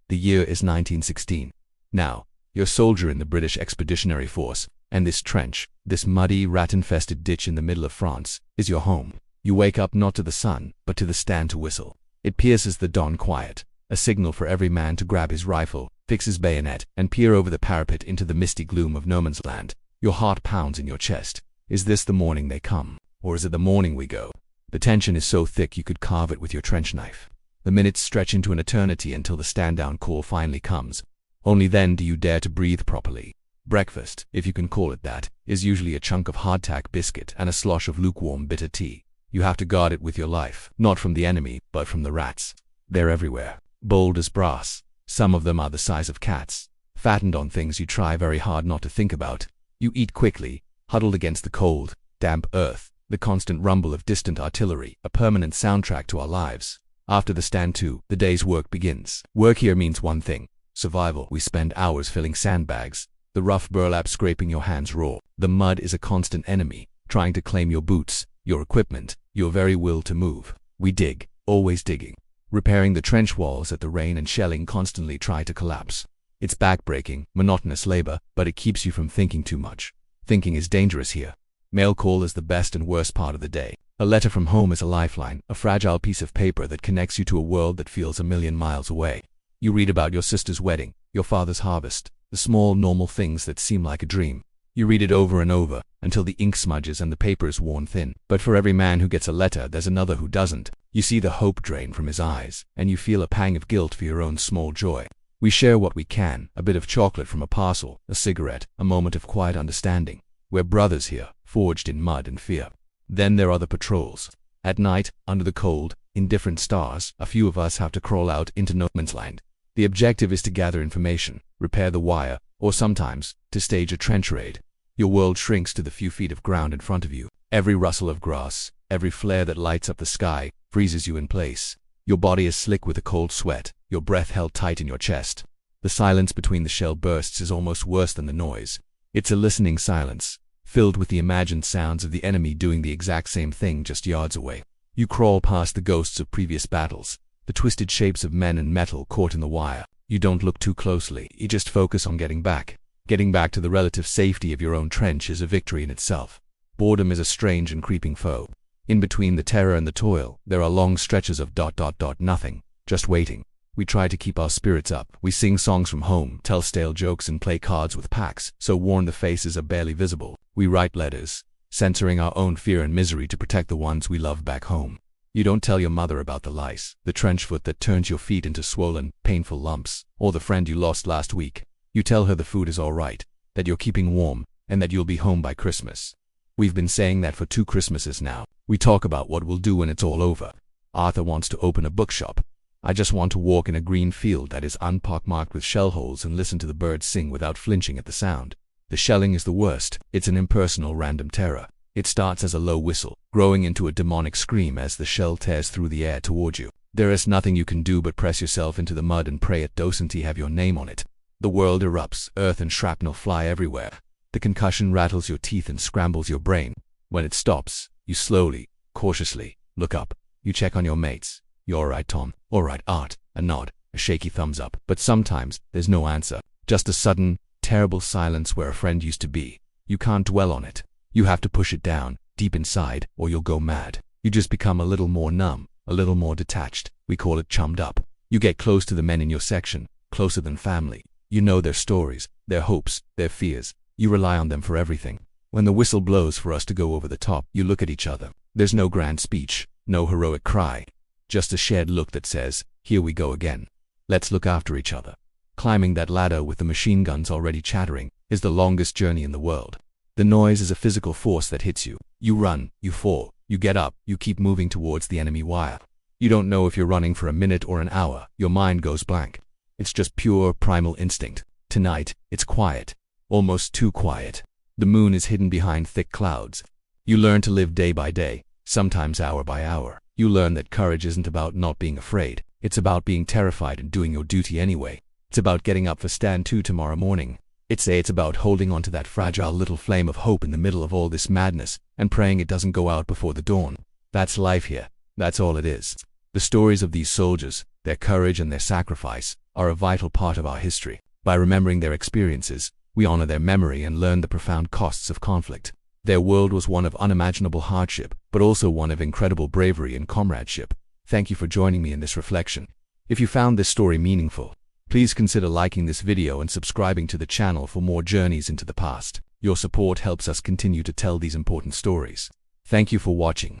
The year is 1916. Now, you're a soldier in the British Expeditionary Force, and this trench, this muddy, rat-infested ditch in the middle of France, is your home. You wake up not to the sun, but to the stand to whistle. It pierces the dawn quiet, a signal for every man to grab his rifle, fix his bayonet, and peer over the parapet into the misty gloom of no man's land. Your heart pounds in your chest. Is this the morning they come, or is it the morning we go? The tension is so thick you could carve it with your trench knife. The minutes stretch into an eternity until the stand-down call finally comes. Only then do you dare to breathe properly. Breakfast, if you can call it that, is usually a chunk of hardtack biscuit and a slosh of lukewarm bitter tea. You have to guard it with your life, not from the enemy, but from the rats. They're everywhere, bold as brass. Some of them are the size of cats, fattened on things you try very hard not to think about. You eat quickly, huddled against the cold, damp earth, the constant rumble of distant artillery, a permanent soundtrack to our lives. After the stand to, the day's work begins. Work here means one thing: survival. We spend hours filling sandbags, the rough burlap scraping your hands raw. The mud is a constant enemy, trying to claim your boots, your equipment, your very will to move. We dig, always digging, repairing the trench walls that the rain and shelling constantly try to collapse. It's backbreaking, monotonous labor, but it keeps you from thinking too much. Thinking is dangerous here. Mail call is the best and worst part of the day. A letter from home is a lifeline, a fragile piece of paper that connects you to a world that feels a million miles away. You read about your sister's wedding, your father's harvest, the small, normal things that seem like a dream. You read it over and over, until the ink smudges and the paper is worn thin. But for every man who gets a letter, there's another who doesn't. You see the hope drain from his eyes, and you feel a pang of guilt for your own small joy. We share what we can, a bit of chocolate from a parcel, a cigarette, a moment of quiet understanding. We're brothers here, forged in mud and fear. Then there are the patrols. At night, under the cold, in different stars, a few of us have to crawl out into no man's land. The objective is to gather information, repair the wire, or sometimes, to stage a trench raid. Your world shrinks to the few feet of ground in front of you. Every rustle of grass, every flare that lights up the sky, freezes you in place. Your body is slick with a cold sweat, your breath held tight in your chest. The silence between the shell bursts is almost worse than the noise. It's a listening silence, filled with the imagined sounds of the enemy doing the exact same thing just yards away. You crawl past the ghosts of previous battles, the twisted shapes of men and metal caught in the wire. You don't look too closely, you just focus on getting back. Getting back to the relative safety of your own trench is a victory in itself. Boredom is a strange and creeping foe. In between the terror and the toil, there are long stretches of nothing, just waiting. We try to keep our spirits up. We sing songs from home, tell stale jokes and play cards with packs, so worn the faces are barely visible. We write letters, censoring our own fear and misery to protect the ones we love back home. You don't tell your mother about the lice, the trench foot that turns your feet into swollen, painful lumps, or the friend you lost last week. You tell her the food is all right, that you're keeping warm, and that you'll be home by Christmas. We've been saying that for 2 Christmases now. We talk about what we'll do when it's all over. Arthur wants to open a bookshop. I just want to walk in a green field that is unpockmarked with shell holes and listen to the birds sing without flinching at the sound. The shelling is the worst. It's an impersonal random terror. It starts as a low whistle, growing into a demonic scream as the shell tears through the air toward you. There is nothing you can do but press yourself into the mud and pray it doesn't have your name on it. The world erupts, earth and shrapnel fly everywhere. The concussion rattles your teeth and scrambles your brain. When it stops, you slowly, cautiously, look up. You check on your mates. "You all right, Tom?" "All right, Art." A nod, a shaky thumbs up. But sometimes, there's no answer. Just a sudden, terrible silence where a friend used to be. You can't dwell on it. You have to push it down, deep inside, or you'll go mad. You just become a little more numb, a little more detached. We call it chummed up. You get close to the men in your section, closer than family. You know their stories, their hopes, their fears. You rely on them for everything. When the whistle blows for us to go over the top, you look at each other. There's no grand speech, no heroic cry. Just a shared look that says, "Here we go again. Let's look after each other." Climbing that ladder with the machine guns already chattering is the longest journey in the world. The noise is a physical force that hits you. You run, you fall, you get up, you keep moving towards the enemy wire. You don't know if you're running for a minute or an hour. Your mind goes blank. It's just pure primal instinct. Tonight, it's quiet. Almost too quiet. The moon is hidden behind thick clouds. You learn to live day by day, sometimes hour by hour. You learn that courage isn't about not being afraid. It's about being terrified and doing your duty anyway. It's about getting up for stand 2 tomorrow morning. It's about holding on to that fragile little flame of hope in the middle of all this madness and praying it doesn't go out before the dawn. That's life here. That's all it is. The stories of these soldiers, their courage and their sacrifice, are a vital part of our history. By remembering their experiences, we honor their memory and learn the profound costs of conflict. Their world was one of unimaginable hardship, but also one of incredible bravery and comradeship. Thank you for joining me in this reflection. If you found this story meaningful, please consider liking this video and subscribing to the channel for more journeys into the past. Your support helps us continue to tell these important stories. Thank you for watching.